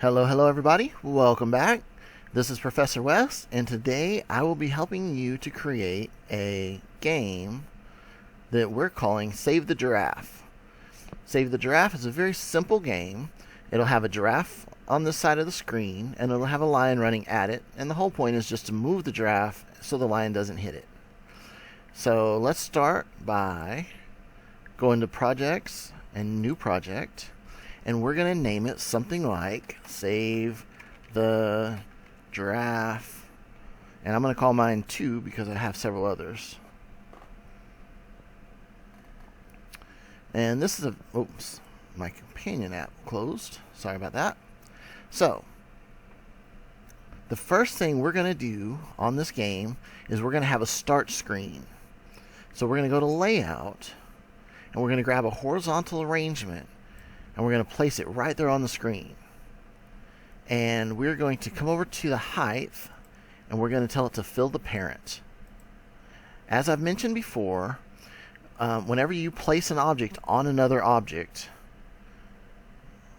Hello everybody. Welcome back. This is Professor West, and today I will be helping you to create a game that we're calling Save the Giraffe. Save the Giraffe is a very simple game. It'll have a giraffe on this side of the screen, and it'll have a lion running at it, and the whole point is just to move the giraffe so the lion doesn't hit it. So let's start by going to Projects and New Project. And we're going to name it something like Save the Giraffe. And I'm going to call mine 2 because I have several others. And this is oops, my companion app closed. Sorry about that. So, the first thing we're going to do on this game is we're going to have a start screen. So we're going to go to Layout, and we're going to grab a horizontal arrangement, and we're going to place it right there on the screen. And we're going to come over to the height, and we're going to tell it to fill the parent. As I've mentioned before, whenever you place an object on another object,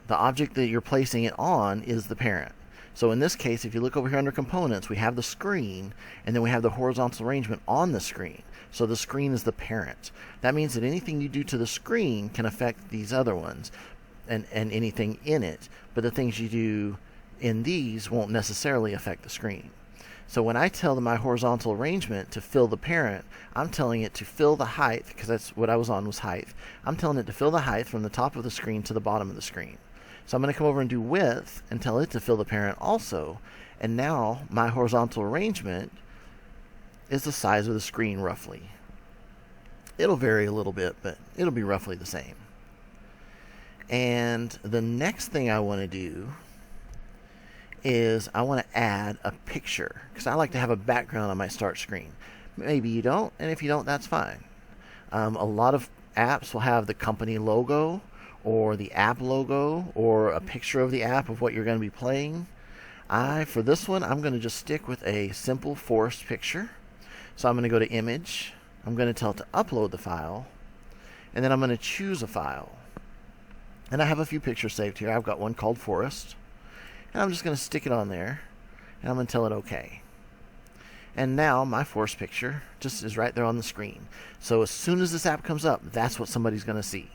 the object that you're placing it on is the parent. So in this case, if you look over here under Components, we have the screen, and then we have the horizontal arrangement on the screen. So the screen is the parent. That means that anything you do to the screen can affect these other ones, and anything in it, but the things you do in these won't necessarily affect the screen. So when I tell my horizontal arrangement to fill the parent, I'm telling it to fill the height, because that's what I was on, was height. I'm telling it to fill the height from the top of the screen to the bottom of the screen. So I'm going to come over and do width and tell it to fill the parent also, and now my horizontal arrangement is the size of the screen roughly. It'll vary a little bit, but it'll be roughly the same. And the next thing I want to do is I want to add a picture, because I like to have a background on my start screen. Maybe you don't, and if you don't, that's fine. A lot of apps will have the company logo or the app logo or a picture of the app of what you're going to be playing. For this one, I'm going to just stick with a simple forest picture. So I'm going to go to Image. I'm going to tell it to upload the file, and then I'm going to choose a file. And I have a few pictures saved here. I've got one called Forest. And I'm just going to stick it on there. And I'm going to tell it OK. And now my forest picture just is right there on the screen. So as soon as this app comes up, that's what somebody's going to see.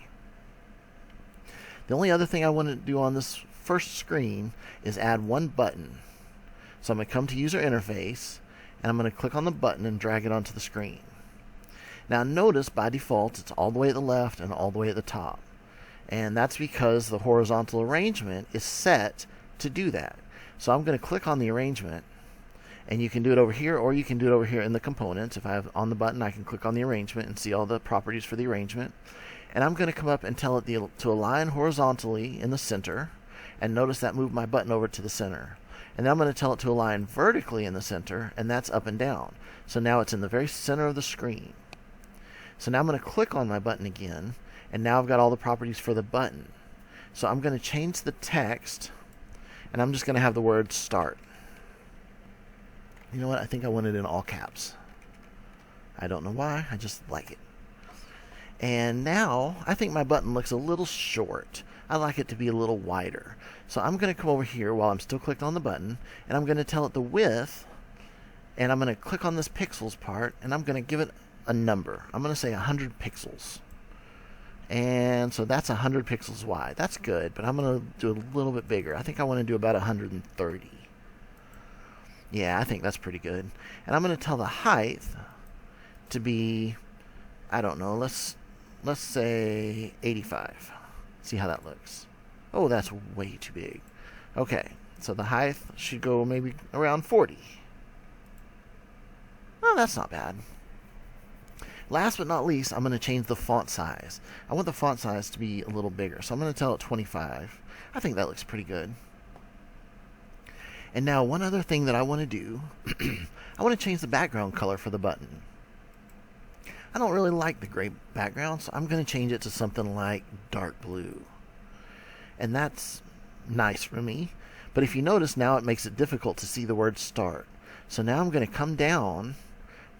The only other thing I want to do on this first screen is add one button. So I'm going to come to User Interface, and I'm going to click on the button and drag it onto the screen. Now notice by default it's all the way at the left and all the way at the top. And that's because the horizontal arrangement is set to do that. So I'm going to click on the arrangement, and you can do it over here, or you can do it over here in the components. If I have on the button, I can click on the arrangement and see all the properties for the arrangement. And I'm going to come up and tell it to align horizontally in the center, and notice that moved my button over to the center. And then I'm going to tell it to align vertically in the center, and that's up and down. So now it's in the very center of the screen. So now I'm going to click on my button again, and now I've got all the properties for the button. So I'm going to change the text, and I'm just going to have the word start. You know what? I think I want it in all caps. I don't know why. I just like it. And now I think my button looks a little short. I like it to be a little wider. So I'm going to come over here while I'm still clicked on the button, and I'm going to tell it the width, and I'm going to click on this pixels part, and I'm going to give it a number. I'm going to say 100 pixels. And so that's 100 pixels wide. That's good, but I'm going to do a little bit bigger. I think I want to do about 130. Yeah, I think that's pretty good. And I'm going to tell the height to be, I don't know, let's say 85. See how that looks. Oh, that's way too big. Okay, so the height should go maybe around 40. Oh, that's not bad. Last but not least, I'm going to change the font size. I want the font size to be a little bigger, so I'm going to tell it 25. I think that looks pretty good. And now one other thing that I want to do, I want to change the background color for the button. I don't really like the gray background, so I'm going to change it to something like dark blue. And that's nice for me. But if you notice, now it makes it difficult to see the word start. So now I'm going to come down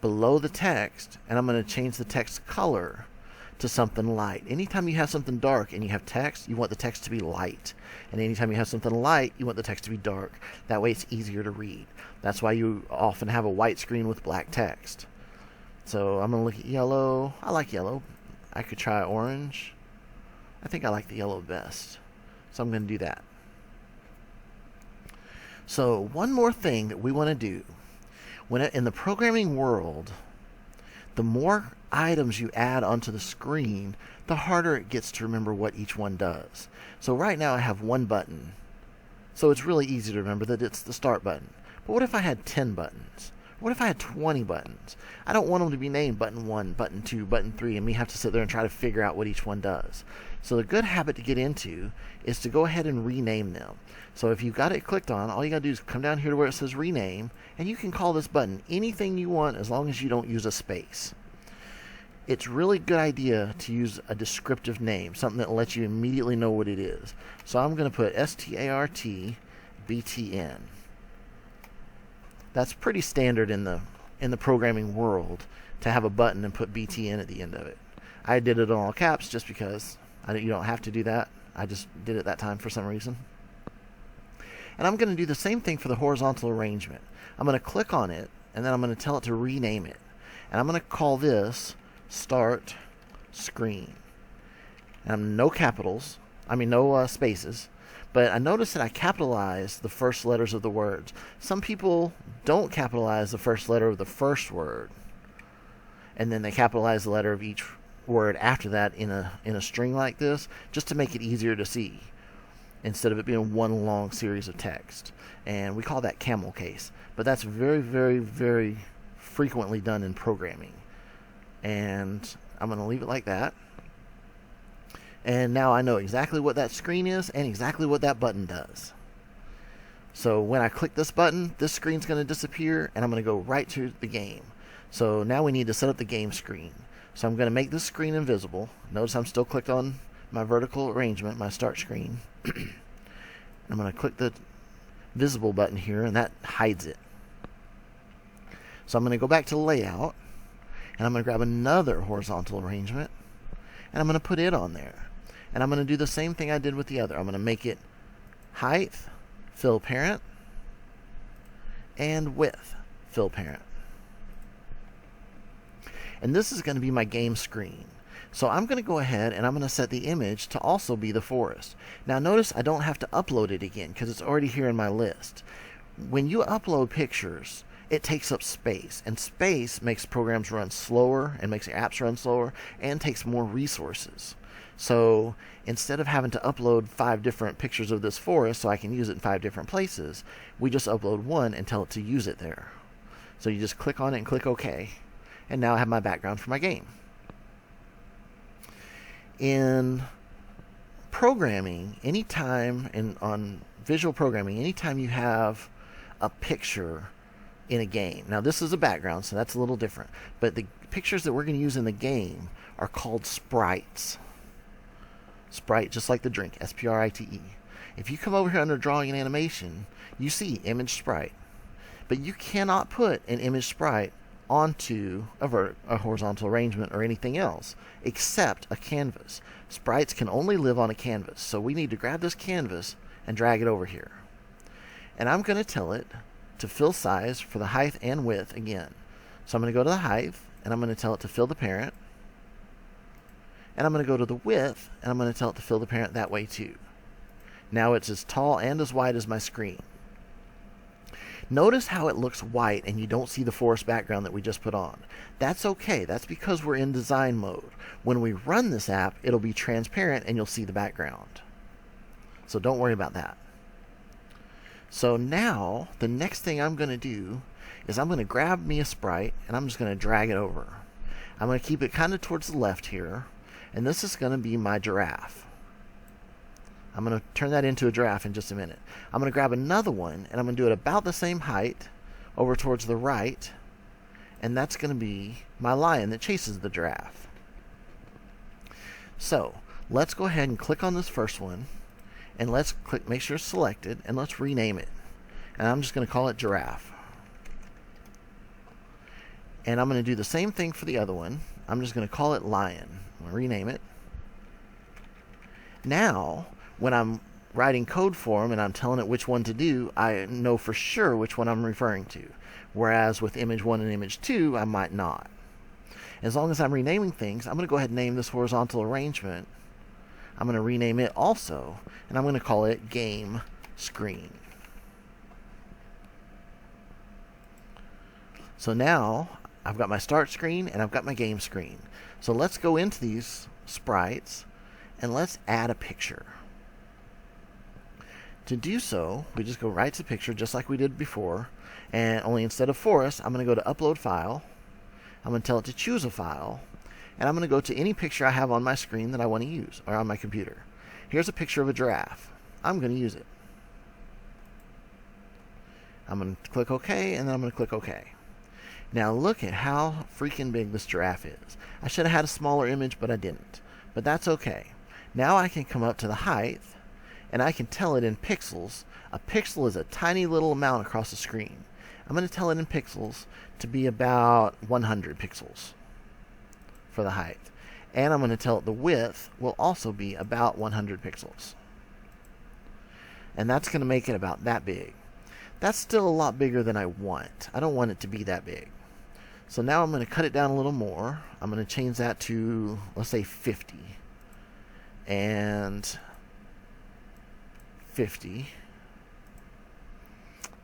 below the text, and I'm going to change the text color to something light. Anytime you have something dark and you have text, you want the text to be light. And anytime you have something light, you want the text to be dark. That way it's easier to read. That's why you often have a white screen with black text. So I'm going to look at yellow. I like yellow. I could try orange. I think I like the yellow best. So I'm going to do that. So one more thing that we want to do. In the programming world, the more items you add onto the screen, the harder it gets to remember what each one does. So right now I have one button. So it's really easy to remember that it's the start button. But what if I had 10 buttons? What if I had 20 buttons? I don't want them to be named button 1, button 2, button 3, and me have to sit there and try to figure out what each one does. So the good habit to get into is to go ahead and rename them. So if you've got it clicked on, all you got to do is come down here to where it says rename, and you can call this button anything you want as long as you don't use a space. It's really good idea to use a descriptive name, something that lets you immediately know what it is. So I'm going to put START BTN. That's pretty standard in the programming world to have a button and put BTN at the end of it. I did it in all caps just because you don't have to do that. I just did it that time for some reason. And I'm going to do the same thing for the horizontal arrangement. I'm going to click on it, and then I'm going to tell it to rename it. And I'm going to call this Start Screen. And no capitals, no spaces. But I noticed that I capitalized the first letters of the words. Some people don't capitalize the first letter of the first word, and then they capitalize the letter of each word after that in a string like this, just to make it easier to see, instead of it being one long series of text. And we call that camel case. But that's very, very, very frequently done in programming. And I'm going to leave it like that. And now I know exactly what that screen is and exactly what that button does. So when I click this button, this screen's going to disappear, and I'm going to go right to the game. So now we need to set up the game screen. So I'm going to make this screen invisible. Notice I'm still clicked on my vertical arrangement, my start screen. I'm going to click the visible button here, and that hides it. So I'm going to go back to layout, and I'm going to grab another horizontal arrangement, and I'm going to put it on there. And I'm going to do the same thing I did with the other. I'm going to make it height, fill parent, and width, fill parent. And this is going to be my game screen. So I'm going to go ahead and I'm going to set the image to also be the forest. Now notice I don't have to upload it again because it's already here in my list. When you upload pictures, it takes up space, and space makes programs run slower and makes your apps run slower and takes more resources. So instead of having to upload 5 different pictures of this forest so I can use it in 5 different places, we just upload one and tell it to use it there. So you just click on it and click OK, and now I have my background for my game. In programming, on visual programming, anytime you have a picture in a game. Now this is a background, so that's a little different. But the pictures that we're going to use in the game are called sprites. Sprite, just like the drink, S-P-R-I-T-E. If you come over here under drawing and animation, you see image sprite. But you cannot put an image sprite onto a horizontal arrangement or anything else except a canvas. Sprites can only live on a canvas. So we need to grab this canvas and drag it over here. And I'm going to tell it to fill size for the height and width again. So I'm going to go to the height, and I'm going to tell it to fill the parent. And I'm going to go to the width, and I'm going to tell it to fill the parent that way too. Now it's as tall and as wide as my screen. Notice how it looks white and you don't see the forest background that we just put on. That's okay. That's because we're in design mode. When we run this app, it'll be transparent and you'll see the background. So don't worry about that. So now, the next thing I'm going to do is I'm going to grab me a sprite and I'm just going to drag it over. I'm going to keep it kind of towards the left here, and this is going to be my giraffe. I'm going to turn that into a giraffe in just a minute. I'm going to grab another one, and I'm going to do it about the same height over towards the right, and that's going to be my lion that chases the giraffe. So, let's go ahead and click on this first one, and let's make sure it's selected, and let's rename it. And I'm just going to call it giraffe. And I'm going to do the same thing for the other one. I'm just going to call it lion. I'm going to rename it. Now, when I'm writing code for them and I'm telling it which one to do, I know for sure which one I'm referring to. Whereas with image 1 and image 2, I might not. As long as I'm renaming things, I'm going to go ahead and name this horizontal arrangement. I'm going to rename it also, and I'm going to call it game screen. So now I've got my start screen and I've got my game screen. So let's go into these sprites and let's add a picture. To do so, we just go right to picture just like we did before, and only instead of forest, I'm going to go to upload file. I'm going to tell it to choose a file, and I'm going to go to any picture I have on my screen that I want to use, or on my computer. Here's a picture of a giraffe. I'm going to use it. I'm going to click OK, and then I'm going to click OK. Now look at how freaking big this giraffe is. I should have had a smaller image, but I didn't. But that's okay. Now I can come up to the height, and I can tell it in pixels. A pixel is a tiny little amount across the screen. I'm going to tell it in pixels to be about 100 pixels for the height. And I'm going to tell it the width will also be about 100 pixels. And that's going to make it about that big. That's still a lot bigger than I want. I don't want it to be that big. So now I'm going to cut it down a little more. I'm going to change that to, let's say, 50. And 50.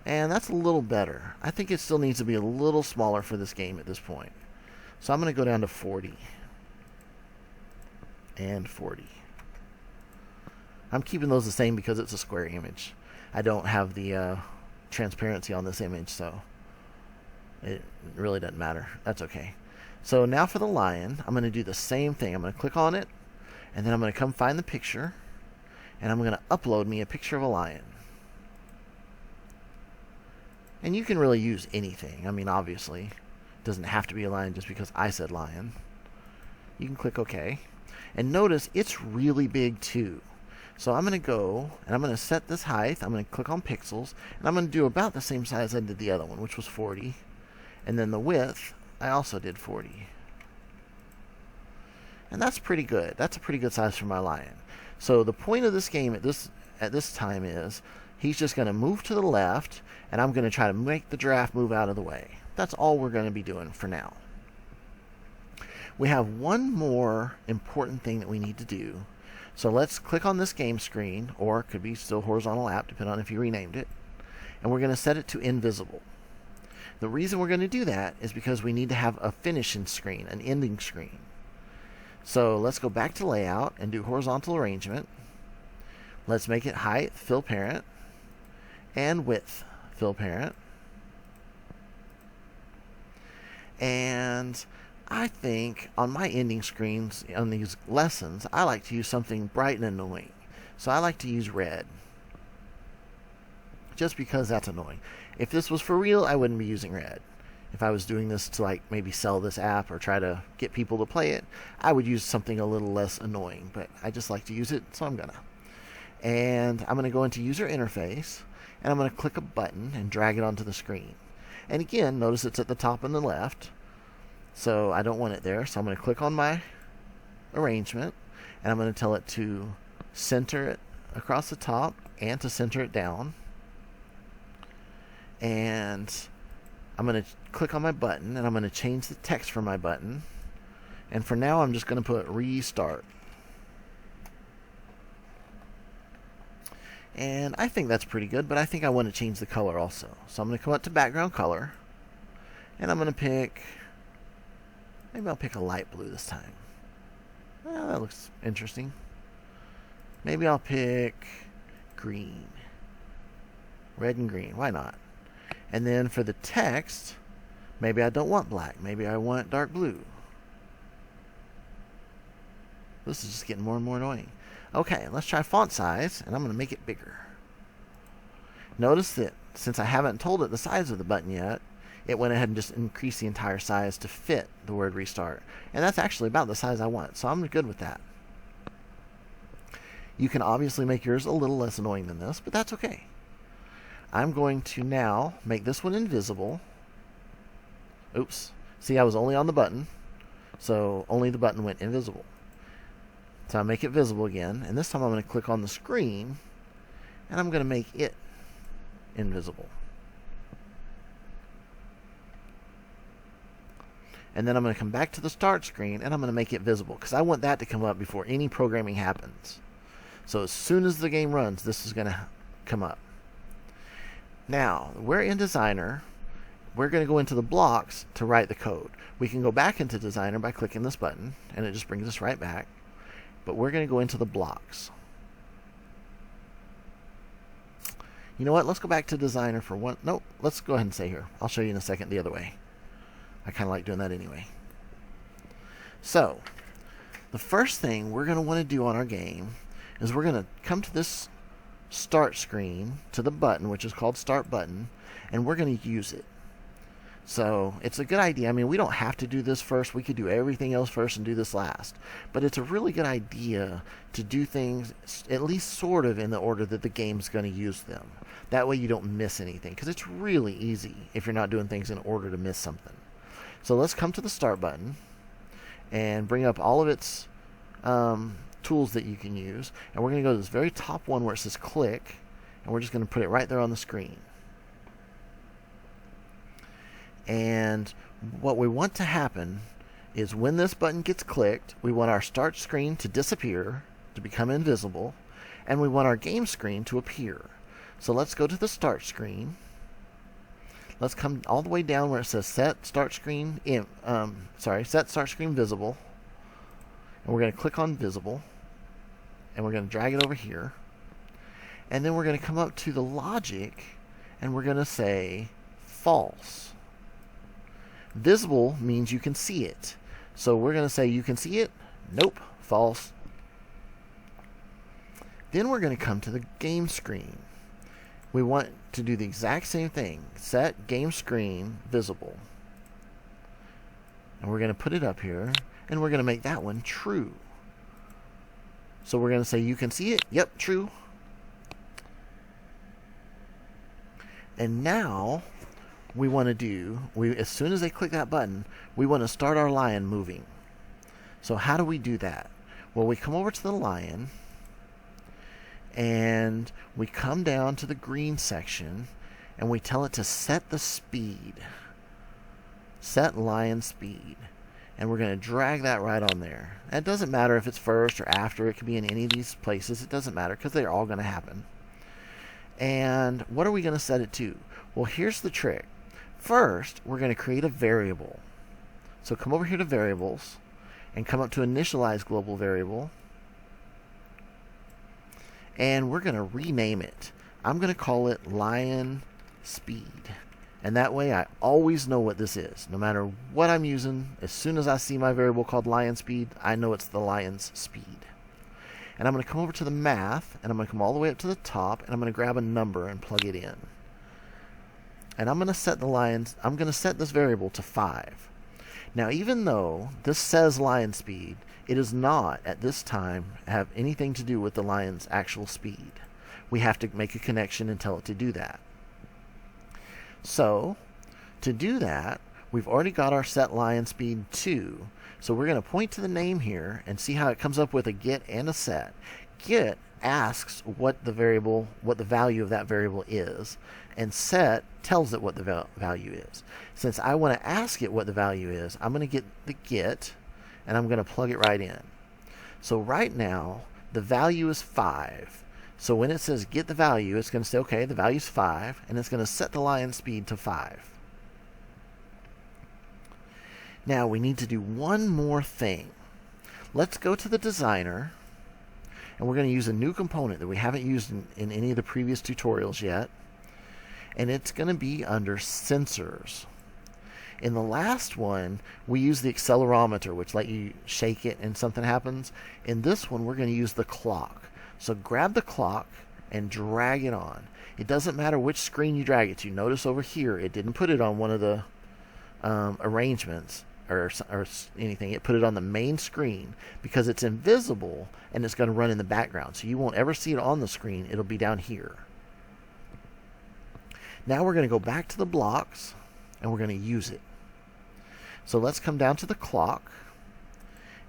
And that's a little better. I think it still needs to be a little smaller for this game at this point. So I'm going to go down to 40. And 40. I'm keeping those the same because it's a square image. I don't have the transparency on this image, so it really doesn't matter. That's okay. So now for the lion, I'm going to do the same thing. I'm going to click on it, and then I'm going to come find the picture, and I'm going to upload me a picture of a lion. And you can really use anything. I mean, obviously, it doesn't have to be a lion just because I said lion. You can click OK. And notice it's really big too. So I'm going to go and I'm going to set this height. I'm going to click on pixels, and I'm going to do about the same size I did the other one, which was 40. And then the width, I also did 40. And that's pretty good. That's a pretty good size for my lion. So the point of this game at this time is he's just going to move to the left, and I'm going to try to make the giraffe move out of the way. That's all we're going to be doing for now. We have one more important thing that we need to do. So let's click on this game screen, or it could be still horizontal app, depending on if you renamed it. And we're going to set it to invisible. The reason we're going to do that is because we need to have a finishing screen, an ending screen. So let's go back to layout and do horizontal arrangement. Let's make it height, fill parent, and width, fill parent. And I think on my ending screens, on these lessons, I like to use something bright and annoying. So I like to use red. Just because that's annoying. If this was for real, I wouldn't be using red. If I was doing this to like maybe sell this app or try to get people to play it, I would use something a little less annoying. But I just like to use it, so I'm gonna. And I'm gonna go into user interface, and I'm gonna click a button and drag it onto the screen. And again, notice it's at the top on the left. So I don't want it there. So I'm going to click on my arrangement, and I'm going to tell it to center it across the top and to center it down. And I'm going to click on my button, and I'm going to change the text for my button. And for now, I'm just going to put restart. And I think that's pretty good, but I think I want to change the color also. So I'm going to come up to background color, and I'm going to pick... Maybe I'll pick a light blue this time. Well, that looks interesting. Maybe I'll pick green. Red and green. Why not? And then for the text, maybe I don't want black. Maybe I want dark blue. This is just getting more and more annoying. Okay, let's try font size, and I'm going to make it bigger. Notice that since I haven't told it the size of the button yet, it went ahead and just increased the entire size to fit the word restart. And that's actually about the size I want, so I'm good with that. You can obviously make yours a little less annoying than this, but that's okay. I'm going to now make this one invisible. Oops. See, I was only on the button. So only the button went invisible. So I'll make it visible again, and this time I'm going to click on the screen, and I'm going to make it invisible. And then I'm going to come back to the start screen, and I'm going to make it visible, because I want that to come up before any programming happens. So as soon as the game runs, this is going to come up. Now, we're in Designer. We're going to go into the blocks to write the code. We can go back into Designer by clicking this button, and it just brings us right back. But we're going to go into the blocks. You know what? Let's go back to Designer for one. Nope, let's go ahead and stay here. I'll show you in a second the other way. I kind of like doing that anyway. So, the first thing we're going to want to do on our game is we're going to come to this start screen, to the button, which is called Start Button, and we're going to use it. So it's a good idea. I mean, we don't have to do this first. We could do everything else first and do this last. But it's a really good idea to do things at least sort of in the order that the game's going to use them. That way you don't miss anything, because it's really easy if you're not doing things in order to miss something. So let's come to the Start button and bring up all of its tools that you can use. And we're going to go to this very top one where it says Click, and we're just going to put it right there on the screen. And what we want to happen is when this button gets clicked, we want our start screen to disappear, to become invisible, and we want our game screen to appear. So let's go to the start screen. Let's come all the way down where it says set start screen set start screen visible. And we're going to click on visible, and we're going to drag it over here. And then we're going to come up to the logic, and we're going to say false. Visible means you can see it. So we're going to say you can see it. Nope, false. Then we're going to come to the game screen. We want to do the exact same thing. Set game screen visible. And we're going to put it up here, and we're going to make that one true. So we're going to say you can see it. Yep, true. And now we want to do, as soon as they click that button, we want to start our lion moving. So how do we do that? Well, we come over to the lion, and we come down to the green section, and we tell it to set the speed. Set lion speed. And we're going to drag that right on there. And it doesn't matter if it's first or after. It could be in any of these places. It doesn't matter, because they're all going to happen. And what are we going to set it to? Well, here's the trick. First, we're going to create a variable. So come over here to variables and come up to initialize global variable. And we're going to rename it. I'm going to call it lion speed. And that way I always know what this is. No matter what I'm using, as soon as I see my variable called lion speed, I know it's the lion's speed. And I'm going to come over to the math, and I'm going to come all the way up to the top, and I'm going to grab a number and plug it in. And I'm going to set this variable to 5. Now, even though this says lion speed, it does not at this time have anything to do with the lion's actual speed. We have to make a connection and tell it to do that. So, to do that, we've already got our set lion speed to. So we're going to point to the name here and see how it comes up with a get and a set. Get asks what the value of that variable is, and set tells it what the value is. Since I want to ask it what the value is, I'm going to get the get, and I'm going to plug it right in. So right now, the value is 5. So when it says get the value, it's going to say, okay, the value is 5, and it's going to set the lion speed to 5. Now we need to do one more thing. Let's go to the designer, and we're going to use a new component that we haven't used in any of the previous tutorials yet. And it's going to be under sensors. In the last one, we used the accelerometer, which let you shake it and something happens. In this one, we're going to use the clock. So grab the clock and drag it on. It doesn't matter which screen you drag it to. Notice over here, it didn't put it on one of the arrangements or anything. It put it on the main screen because it's invisible and it's going to run in the background. So you won't ever see it on the screen. It'll be down here. Now we're going to go back to the blocks, and we're going to use it. So let's come down to the clock,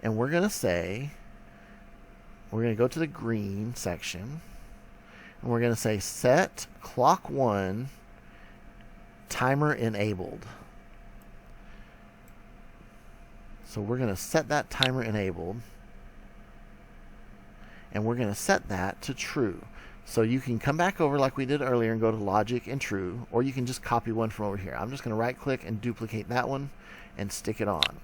and we're going to say, we're going to go to the green section, and we're going to say set clock 1 timer enabled. So we're going to set that timer enabled, and we're going to set that to true. So you can come back over like we did earlier and go to logic and true, or you can just copy one from over here. I'm just going to right click and duplicate that one and stick it on.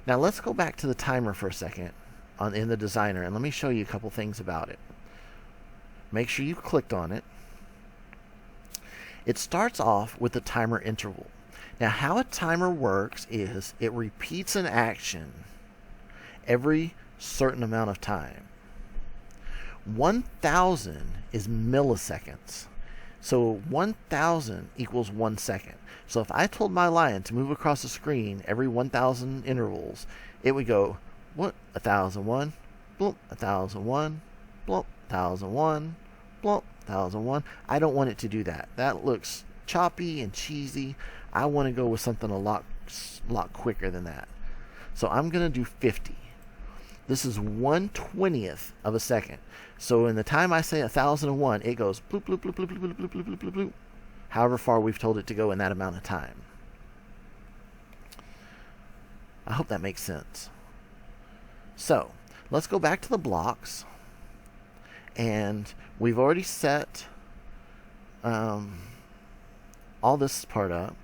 Now let's go back to the timer for a second in the designer, and let me show you a couple things about it. Make sure you clicked on it. It starts off with the timer interval. Now how a timer works is it repeats an action every certain amount of time. 1,000 is milliseconds. So 1,000 equals 1 second. So if I told my lion to move across the screen every 1,000 intervals, it would go, what? 1,001, blump, 1,001, blump, 1,001, blump, 1,001. I don't want it to do that. That looks choppy and cheesy. I want to go with something a lot quicker than that. So I'm going to do 50. This is 1/20th of a second. So in the time I say 1,001, it goes bloop, bloop, bloop, bloop, bloop, bloop, bloop, bloop, bloop, bloop, however far we've told it to go in that amount of time. I hope that makes sense. So let's go back to the blocks, and we've already set all this part up.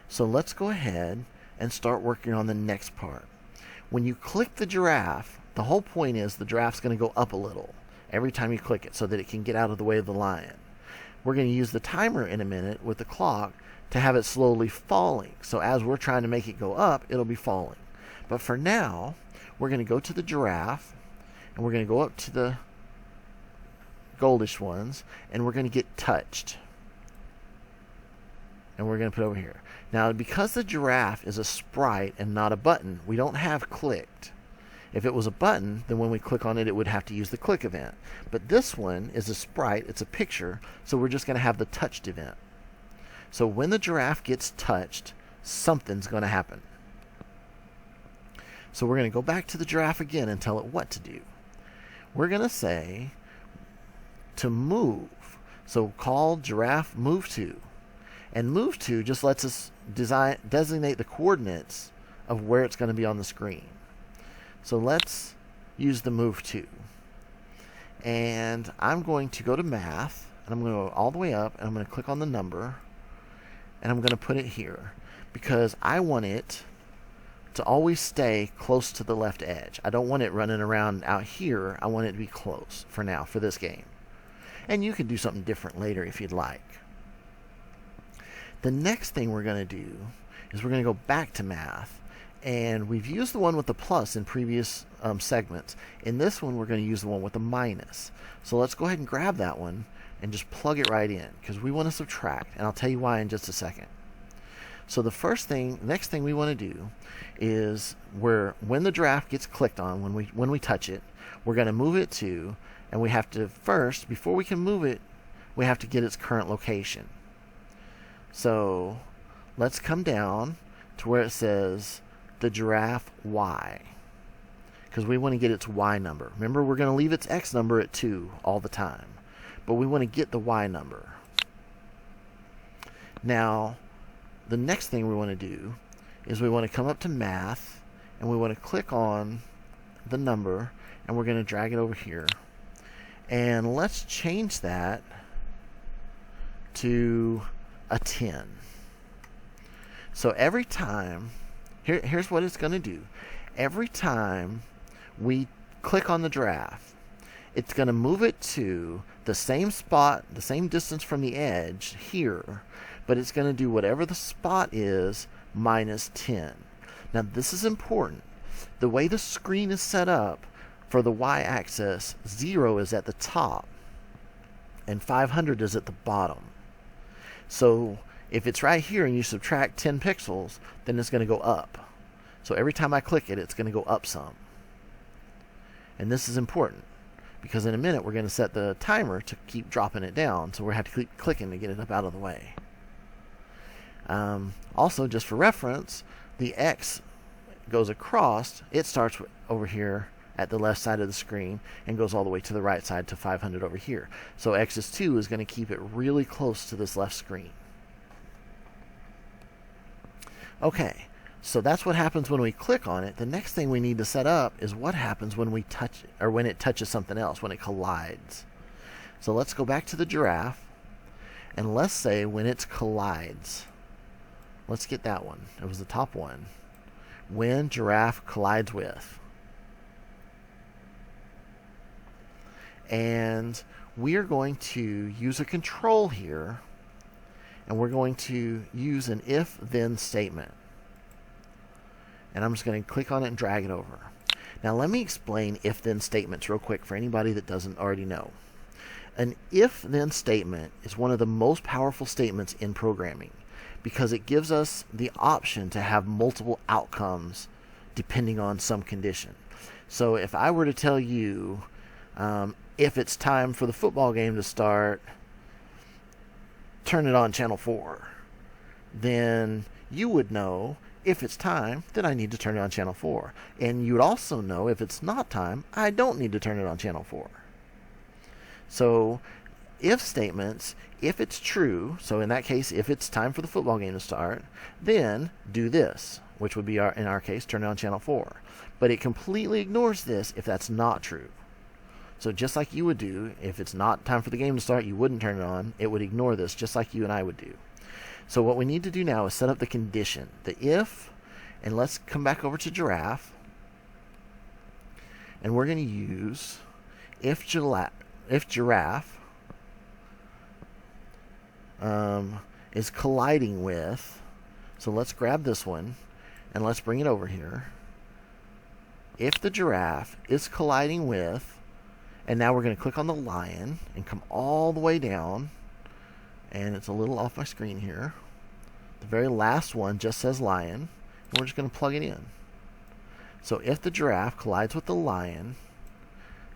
So let's go ahead and start working on the next part. When you click the giraffe, the whole point is the giraffe's going to go up a little every time you click it so that it can get out of the way of the lion. We're going to use the timer in a minute with the clock to have it slowly falling. So as we're trying to make it go up, it'll be falling. But for now, we're going to go to the giraffe, and we're going to go up to the goldish ones, and we're going to get touched. And we're going to put it over here. Now, because the giraffe is a sprite and not a button, we don't have clicked. If it was a button, then when we click on it, it would have to use the click event. But this one is a sprite, it's a picture, so we're just going to have the touched event. So when the giraffe gets touched, something's going to happen. So we're going to go back to the giraffe again and tell it what to do. We're going to say to move. So call giraffe move to. And move to just lets us designate the coordinates of where it's going to be on the screen. So let's use the move to. And I'm going to go to math, and I'm going to go all the way up, and I'm going to click on the number, and I'm going to put it here because I want it to always stay close to the left edge. I don't want it running around out here. I want it to be close for now for this game. And you can do something different later if you'd like. The next thing we're going to do is we're going to go back to math, and we've used the one with the plus in previous segments. In this one, we're going to use the one with the minus. So let's go ahead and grab that one and just plug it right in because we want to subtract, and I'll tell you why in just a second. So the next thing we want to do is when the giraffe gets clicked on, when we touch it, we're going to move it to, and we have to first, before we can move it, we have to get its current location. So let's come down to where it says the giraffe Y, because we want to get its Y number. Remember, we're going to leave its X number at 2 all the time, but we want to get the Y number. Now, the next thing we want to do is we want to come up to math, and we want to click on the number, and we're going to drag it over here. And let's change that to a 10. So every time, here's what it's going to do. Every time we click on the giraffe, it's going to move it to the same spot, the same distance from the edge here, but it's going to do whatever the spot is minus 10. Now this is important. The way the screen is set up for the y-axis, 0 is at the top and 500 is at the bottom. So if it's right here and you subtract 10 pixels, then it's going to go up. So every time I click it, it's going to go up some. And this is important because in a minute we're going to set the timer to keep dropping it down, so we'll have to keep clicking to get it up out of the way. Also, just for reference, the X goes across, it starts over here at the left side of the screen and goes all the way to the right side to 500 over here. So X's 2 is going to keep it really close to this left screen. Okay, so that's what happens when we click on it. The next thing we need to set up is what happens when we touch, or when it touches something else, when it collides. So let's go back to the giraffe, and let's say when it collides. Let's get that one. It was the top one. When giraffe collides with. And we are going to use a control here, and we're going to use an if-then statement. And I'm just going to click on it and drag it over. Now let me explain if-then statements real quick for anybody that doesn't already know. An if-then statement is one of the most powerful statements in programming because it gives us the option to have multiple outcomes depending on some condition. So if I were to tell you, if it's time for the football game to start, turn it on channel 4, then you would know if it's time, then I need to turn it on channel 4. And you would also know if it's not time, I don't need to turn it on channel 4. So if statements, if it's true, so in that case, if it's time for the football game to start, then do this, which would be, in our case, turn it on channel 4. But it completely ignores this if that's not true. So just like you would do, if it's not time for the game to start, you wouldn't turn it on. It would ignore this just like you and I would do. So what we need to do now is set up the condition, the if, and let's come back over to giraffe. And we're going to use if giraffe is colliding with, so let's grab this one and let's bring it over here. If the giraffe is colliding with, and now we're going to click on the lion and come all the way down, and it's a little off my screen here. The very last one just says lion, and we're just going to plug it in. So if the giraffe collides with the lion,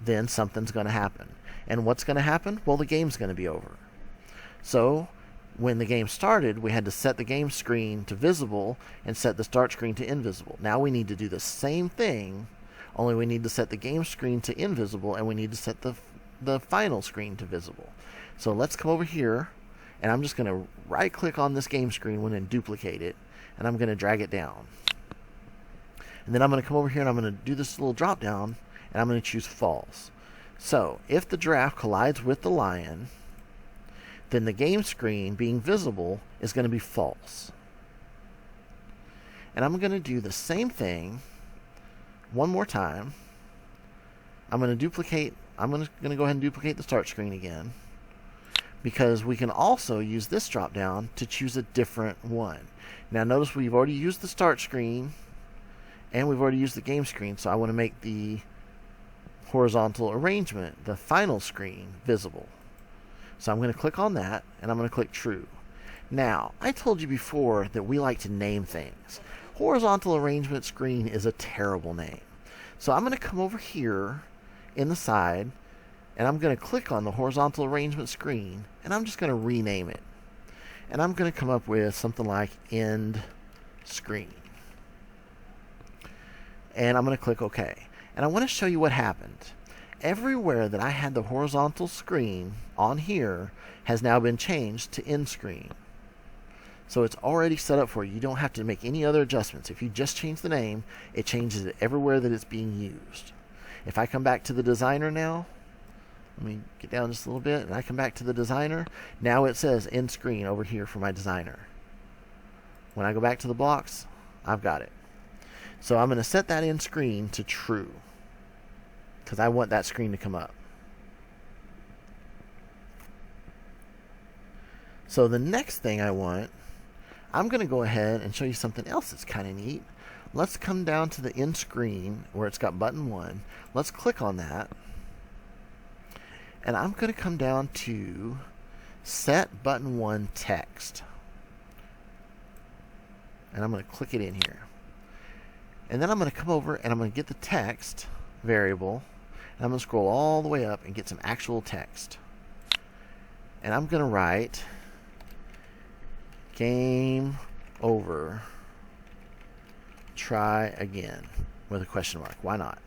then something's going to happen. And what's going to happen? Well, the game's going to be over. So when the game started, we had to set the game screen to visible and set the start screen to invisible. Now we need to do the same thing, only we need to set the game screen to invisible, and we need to set the final screen to visible. So let's come over here, and I'm just going to right click on this game screen and duplicate it, and I'm going to drag it down. And then I'm going to come over here and I'm going to do this little drop down, and I'm going to choose false. So if the giraffe collides with the lion, then the game screen being visible is going to be false. And I'm going to do the same thing one more time. I'm going to go ahead and duplicate the start screen again, because we can also use this drop down to choose a different one. Now notice we've already used the start screen and we've already used the game screen, so I want to make the horizontal arrangement, the final screen, visible. So I'm going to click on that and I'm going to click true. Now, I told you before that we like to name things. Horizontal arrangement screen is a terrible name. So I'm going to come over here in the side and I'm going to click on the horizontal arrangement screen and I'm just going to rename it. And I'm going to come up with something like end screen. And I'm going to click OK. And I want to show you what happened. Everywhere that I had the horizontal screen on here has now been changed to end screen. So it's already set up for you. You don't have to make any other adjustments. If you just change the name, it changes it everywhere that it's being used. If I come back to the designer now, let me get down just a little bit, and I come back to the designer, now it says end screen over here for my designer. When I go back to the blocks, I've got it. So I'm going to set that end screen to true, because I want that screen to come up. So the next thing I want, I'm going to go ahead and show you something else that's kind of neat. Let's come down to the end screen where it's got button 1. Let's click on that. And I'm going to come down to set button 1 text. And I'm going to click it in here. And then I'm going to come over and I'm going to get the text variable. And I'm going to scroll all the way up and get some actual text. And I'm going to write game over try again with a question mark. Why not?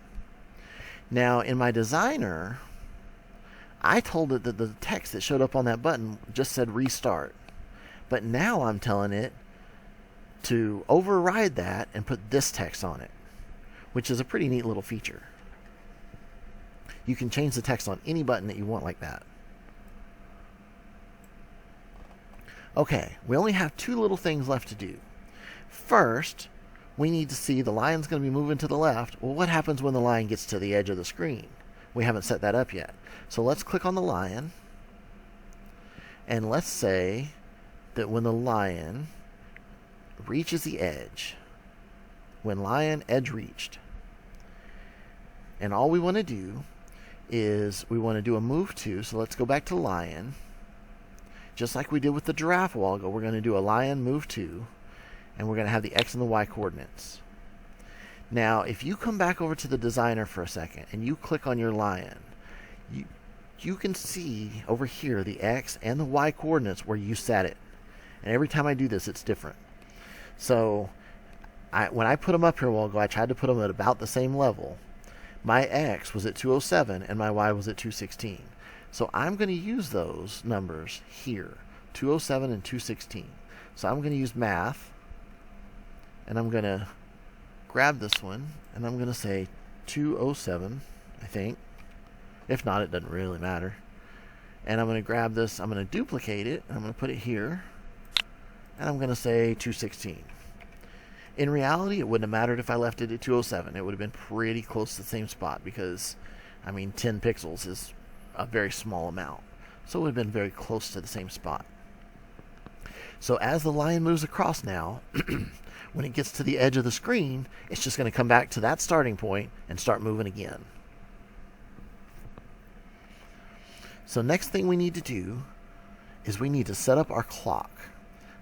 Now, in my designer, I told it that the text that showed up on that button just said restart. But now I'm telling it to override that and put this text on it, which is a pretty neat little feature. You can change the text on any button that you want like that. Okay, we only have two little things left to do. First, we need to see the lion's going to be moving to the left. Well, what happens when the lion gets to the edge of the screen? We haven't set that up yet. So let's click on the lion, and let's say that when the lion reaches the edge, when lion edge reached, and all we want to do is we want to do a move to, so let's go back to lion. Just like we did with the giraffe a while ago, we're going to do a lion move to, and we're going to have the X and the Y coordinates. Now, if you come back over to the designer for a second and you click on your lion, you can see over here the X and the Y coordinates where you set it. And every time I do this, it's different. So when I put them up here a while ago, I tried to put them at about the same level. My X was at 207 and my Y was at 216. So I'm going to use those numbers here, 207 and 216. So I'm going to use math, and I'm going to grab this one, and I'm going to say 207, I think. If not, it doesn't really matter. And I'm going to grab this, I'm going to duplicate it, and I'm going to put it here, and I'm going to say 216. In reality, it wouldn't have mattered if I left it at 207. It would have been pretty close to the same spot because, 10 pixels is a very small amount. So it would have been very close to the same spot. So as the lion moves across now, when it gets to the edge of the screen, it's just going to come back to that starting point and start moving again. So next thing we need to do is we need to set up our clock.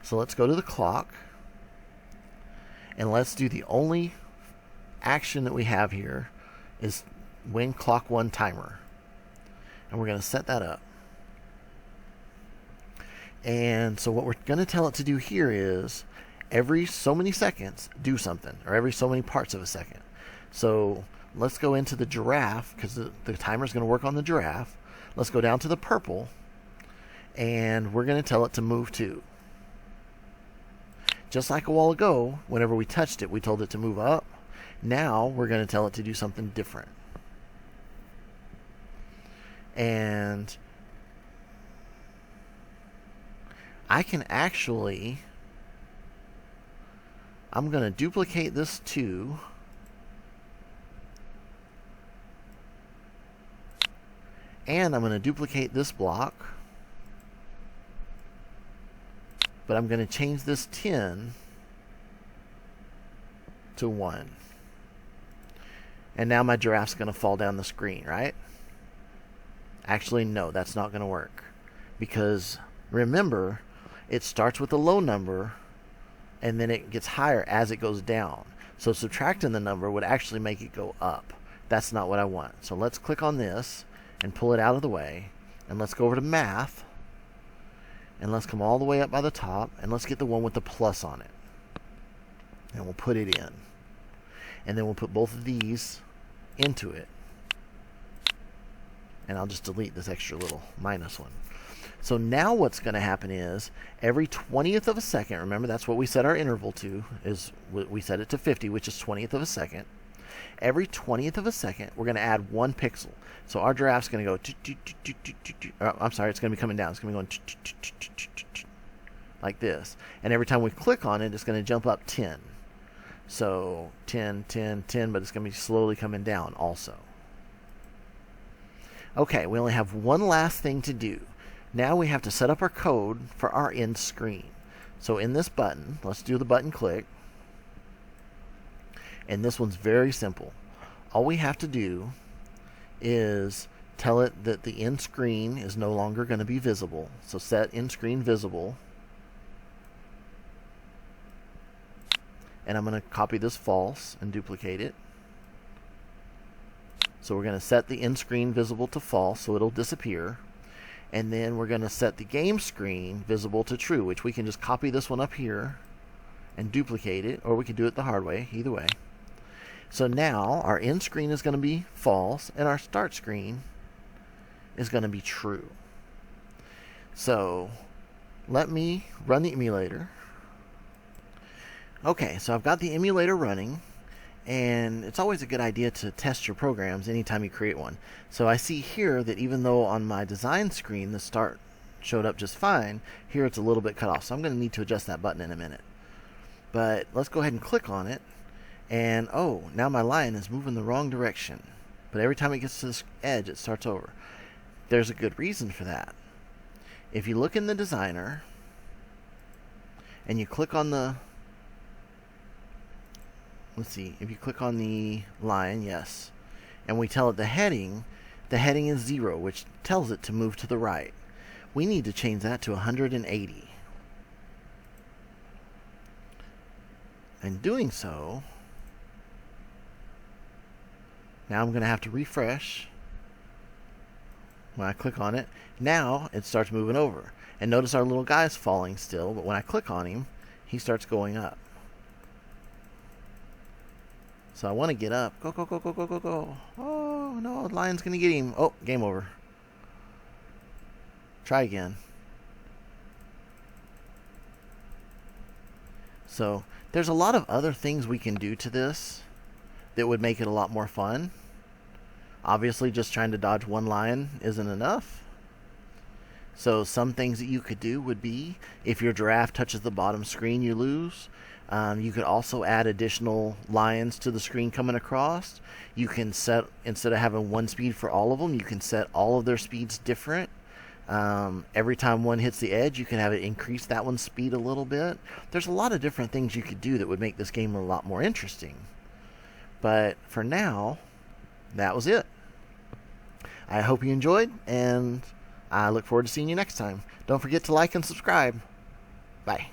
So let's go to the clock, and let's do the only action that we have here is when clock 1 timer. And we're going to set that up. And so what we're going to tell it to do here is every so many seconds do something, or every so many parts of a second. So let's go into the giraffe, because the timer is going to work on the giraffe. Let's go down to the purple, and we're going to tell it to move to. Just like a while ago, whenever we touched it, we told it to move up. Now we're going to tell it to do something different. And I can actually, I'm going to duplicate this 2. And I'm going to duplicate this block. But I'm going to change this 10 to 1. And now my giraffe's going to fall down the screen, right? Actually, no, that's not going to work. Because, remember, it starts with a low number, and then it gets higher as it goes down. So subtracting the number would actually make it go up. That's not what I want. So let's click on this and pull it out of the way. And let's go over to math. And let's come all the way up by the top, and let's get the one with the plus on it. And we'll put it in. And then we'll put both of these into it. And I'll just delete this extra little minus one. So now what's going to happen is every 20th of a second, remember that's what we set our interval to, is we set it to 50, which is 20th of a second. Every 20th of a second, we're going to add 1 pixel. So our giraffe's going to go, I'm sorry, it's going to be coming down. It's going to be going like this. And every time we click on it, it's going to jump up 10. So 10, 10, 10, but it's going to be slowly coming down also. Okay, we only have one last thing to do. Now we have to set up our code for our end screen. So in this button, let's do the button click. And this one's very simple. All we have to do is tell it that the end screen is no longer going to be visible. So set end screen visible. And I'm going to copy this false and duplicate it. So we're going to set the end screen visible to false, so it'll disappear. And then we're going to set the game screen visible to true, which we can just copy this one up here and duplicate it, or we could do it the hard way, either way. So now our end screen is going to be false and our start screen is going to be true. So let me run the emulator. Okay, so I've got the emulator running, and it's always a good idea to test your programs anytime you create one. So I see here that even though on my design screen the start showed up just fine, here it's a little bit cut off. So I'm going to need to adjust that button in a minute. But let's go ahead and click on it, and oh, now my line is moving the wrong direction. But every time it gets to this edge, it starts over. There's a good reason for that. If you look in the designer and you click on the, let's see, if you click on the line, yes, and we tell it the heading is 0, which tells it to move to the right. We need to change that to 180. And doing so, now I'm going to have to refresh. When I click on it, now it starts moving over. And notice our little guy's falling still, but when I click on him, he starts going up. So I want to get up. Go, go, go, go, go, go, go. Oh, no, the lion's going to get him. Oh, game over. Try again. So there's a lot of other things we can do to this that would make it a lot more fun. Obviously, just trying to dodge one lion isn't enough. So some things that you could do would be, if your giraffe touches the bottom screen, you lose. You could also add additional lions to the screen coming across. You can set, instead of having one speed for all of them, you can set all of their speeds different. Every time one hits the edge, you can have it increase that one's speed a little bit. There's a lot of different things you could do that would make this game a lot more interesting. But for now, that was it. I hope you enjoyed, and I look forward to seeing you next time. Don't forget to like and subscribe. Bye.